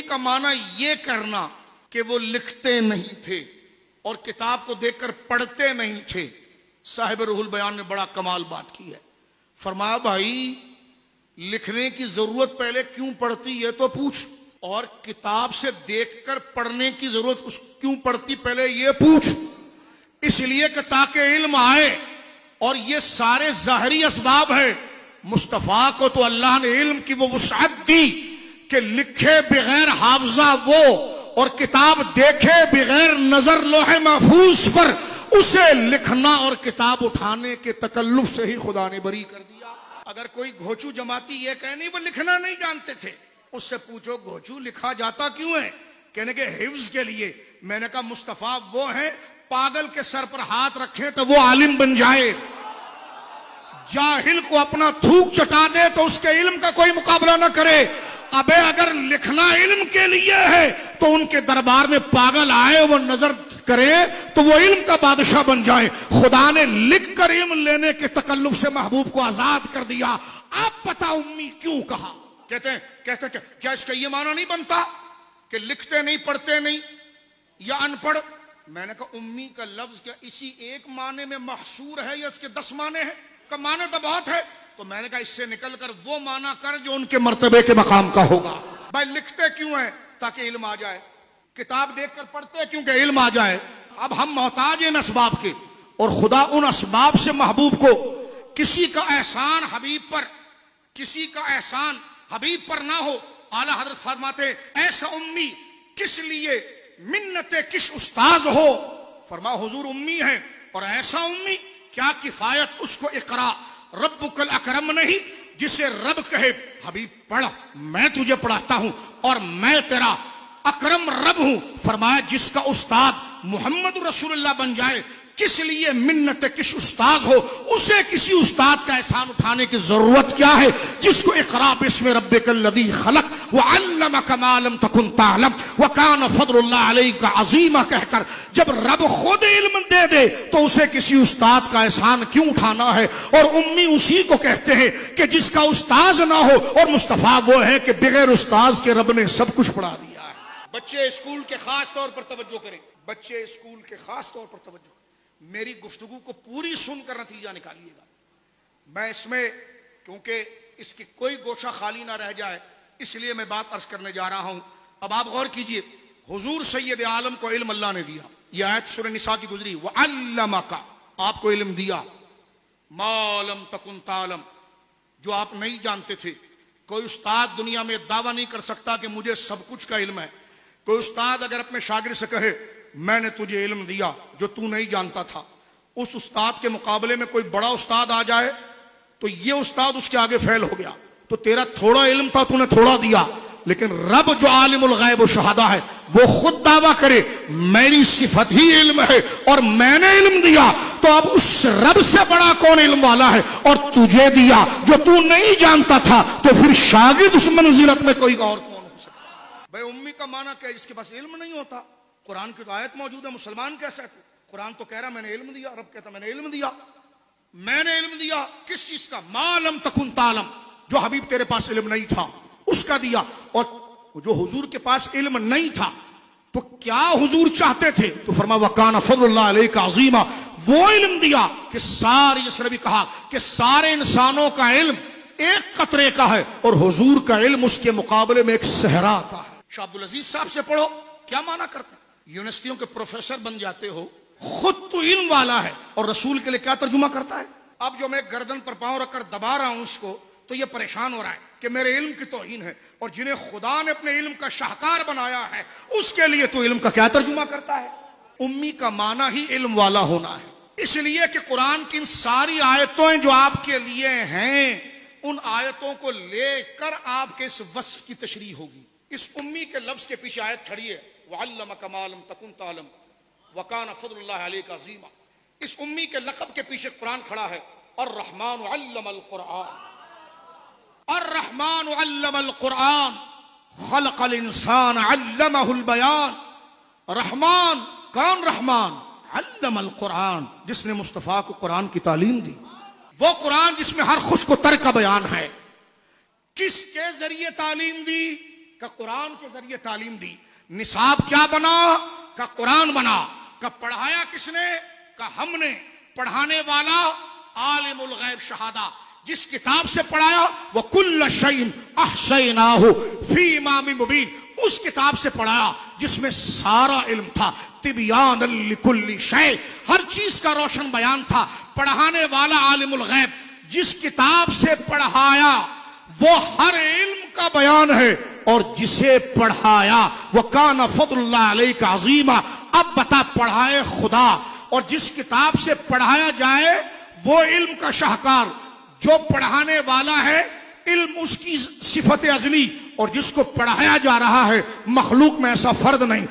का माना ये करना कि वो लिखते नहीं थे और किताब को देखकर पढ़ते नहीं थे। साहिब रूहुल बयान ने बड़ा कमाल बात की है। फरमाया भाई लिखने की जरूरत पहले क्यों पड़ती ये तो पूछ, और किताब से देखकर पढ़ने की जरूरत क्यों पड़ती पहले ये पूछ। इसलिए कि ताकि इल्म आए, और ये सारे ज़ाहरी असबाब है। मुस्तफ़ा को तो अल्लाह ने इल्म की वो वुसअत दी कि लिखे बगैर हाफजा वो, और किताब देखे बगैर नजर लोहे महफूज पर, उसे लिखना और किताब उठाने के तकल्लुफ से ही खुदा ने बरी कर दिया। अगर कोई घोचू जमाती ये कहे नहीं वो लिखना नहीं जानते थे, उससे पूछो घोचू लिखा जाता क्यों है? कहने के हिफ्ज के लिए। मैंने कहा मुस्तफा वो है पागल के सर पर हाथ रखे तो वो आलिम बन जाए, जाहिल को अपना थूक चटा दे तो उसके इल्म का कोई मुकाबला ना करे। अबे अगर लिखना इल्म के लिए है तो उनके दरबार में पागल आए वो नजर करे तो वो इल्म का बादशाह बन जाए। खुदा ने लिख कर इल्म लेने के तकल्लुफ से महबूब को आजाद कर दिया। आप पता उम्मी क्यों कहा? कहते क्या इसका ये माना नहीं बनता कि लिखते नहीं पढ़ते नहीं या अनपढ़? मैंने कहा उम्मी का लफ्ज क्या इसी एक माने में महसूर है या इसके 10 माने हैं? का माने तो बहुत है। तो मैंने कहा इससे निकलकर वो माना कर जो उनके मर्तबे के मकाम का होगा। भाई लिखते क्यों है? ताकि इल्म आ जाए। किताब देखकर पढ़ते क्योंकि इल्म आ जाए। अब हम मोहताज इन असबाब के, और खुदा उन असबाब से महबूब को किसी का एहसान हबीब पर, किसी का एहसान हबीब पर ना हो। आला हजरत फरमाते ऐसा उम्मी किस लिए मिन्नते किस उस्ताज हो। फरमा हुजूर उम्मी है, और ऐसा उम्मी क्या किफायत उसको इकरा रब्बुकल अकरम नहीं, जिसे रब कहे हबीब पढ़ मैं तुझे पढ़ाता हूं और मैं तेरा अकरम रब हूं। फरमाया जिसका उस्ताद मोहम्मद रसूलुल्लाह बन जाए, किस लिए मिन्नत किस उस्ताद हो, उसे किसी उस्ताद का एहसान उठाने की जरूरत क्या है? जिसको इक़रा बिस्मि रब्बिकल लज़ी खलक व अल्लमक मा लम तकुन तअलम व कान फज़लुल्लाह अलैका अज़ीमा कहकर जब रब खुद इल्म दे दे तो उसे किसी उस्ताद का एहसान क्यों उठाना है? और उम्मी उसी को कहते हैं कि जिसका उस्ताद ना हो, और मुस्तफा वो है कि बगैर उस्ताद के रब ने सब कुछ पढ़ा दिया है। बच्चे स्कूल के खास तौर पर तवज्जो करें, बच्चे स्कूल के खास तौर पर तवज्जो। मेरी गुफ्तगू को पूरी सुनकर नतीजा निकालिएगा। मैं इसमें क्योंकि इसकी कोई गोशा खाली ना रह जाए इसलिए मैं बात अर्ज करने जा रहा हूं। अब आप गौर कीजिए, हुजूर सैयद आलम को इल्म अल्लाह ने दिया। यह आयत सूरह निसा की गुजरी, व अल्लमका आपको इल्म दिया, मा लम तकुन तालम जो आप नहीं जानते थे। कोई उस्ताद दुनिया में दावा नहीं कर सकता कि मुझे सब कुछ का इल्म है। कोई उस्ताद अगर अपने शागिर्द से कहे मैंने तुझे इल्म दिया जो तू नहीं जानता था, उस उस्ताद के मुकाबले में कोई बड़ा उस्ताद आ जाए तो ये उस्ताद उसके आगे फेल हो गया। तो तेरा थोड़ा इल्म था, तूने थोड़ा दिया। लेकिन रब जो आलिमुल गैब व शहादा है वो खुद दावा करे मेरी सिफत ही इल्म है और मैंने इल्म दिया, तो अब उस रब से बड़ा कौन इल्म वाला है? और तुझे दिया जो तू नहीं जानता था, तो फिर शागिर्द उस मंजिलत में कोई और कौन हो सकता? भाई उम्मी का माना क्या? जिसके पास इल्म नहीं होता। कुरान की तो आयत मौजूद है, मुसलमान कैसा है? कुरान तो कह रहा मैंने इल्म दिया, रब कहता मैंने इल्म दिया। मैंने इल्म दिया किस चीज का? मालम तकुन तालम जो हबीब तेरे पास इल्म नहीं था उसका दिया। और जो हुजूर के पास इल्म नहीं था तो क्या हुजूर चाहते थे? तो फरमा वकाना फज़लुल्लाह अलैका अज़ीमा, वो इल्म दिया कि सारे, जिसने भी कहा कि सारे इंसानों का इल्म एक कतरे का है और हुजूर का इल्म उसके मुकाबले में एक सहरा का है। शाह अब्दुल अजीज साहब से पढ़ो, क्या माना करते? यूनिवर्सिटियों के प्रोफेसर बन जाते हो, खुद तो इल्म वाला है और रसूल के लिए क्या तर्जुमा करता है? अब जो मैं गर्दन पर पांव रखकर दबा रहा हूं इसको, तो ये परेशान हो रहा है कि मेरे इल्म की तौहीन है, और जिन्हें खुदा ने अपने इल्म का शाहकार बनाया है उसके लिए तो इल्म का क्या तर्जुमा करता है? उम्मी का माना ही इल्म वाला होना है। इसलिए कि कुरान की इन सारी आयतों जो आपके लिए हैं, उन आयतों को लेकर आपके इस वस्फ की तशरीह होगी। इस उम्मी के लफ्ज के पीछे आयत खड़ी है, वअल्लमका मा लम तकुन तअलम वकाना फज़लुल्लाह अलैका अज़ीमा। इस उम्मी के लक़ब के पीछे कुरान खड़ा है, अर्रहमान अल्लमल कुरान, अर्रहमान अल्लमल कुरान खलक़ल इंसान अल्लमहुल बयान। रहमान कौन? रहमान अल्लमल कुरान, जिसने मुस्तफ़ा को कुरान की तालीम दी। वो कुरान जिसमें हर खुश को तर का बयान है। किसके जरिए तालीम दी? का कुरान के जरिए तालीम दी। निसाब क्या बना? का कुरान बना। का पढ़ाया किसने? का हमने। पढ़ाने वाला आलिमुल गैब शहादा, जिस किताब से पढ़ाया वो कुल्ल शैइन अहसैनाहु फी इमामिन मुबीन, उस किताब से पढ़ाया जिसमें सारा इल्म था। तिबयान लिकुल्ली शै, हर चीज का रोशन बयान था। पढ़ाने वाला आलिमुल गैब, जिस किताब से पढ़ाया वो हर इल्म का बयान है, और जिसे पढ़ाया वो काना फदलुल्लाह अलैका अजीमा। अब बता, पढ़ाए खुदा और जिस किताब से पढ़ाया जाए वो इल्म का शाहकार। जो पढ़ाने वाला है इल्म उसकी सिफत अजली, और जिसको पढ़ाया जा रहा है मखलूक में ऐसा फर्द नहीं।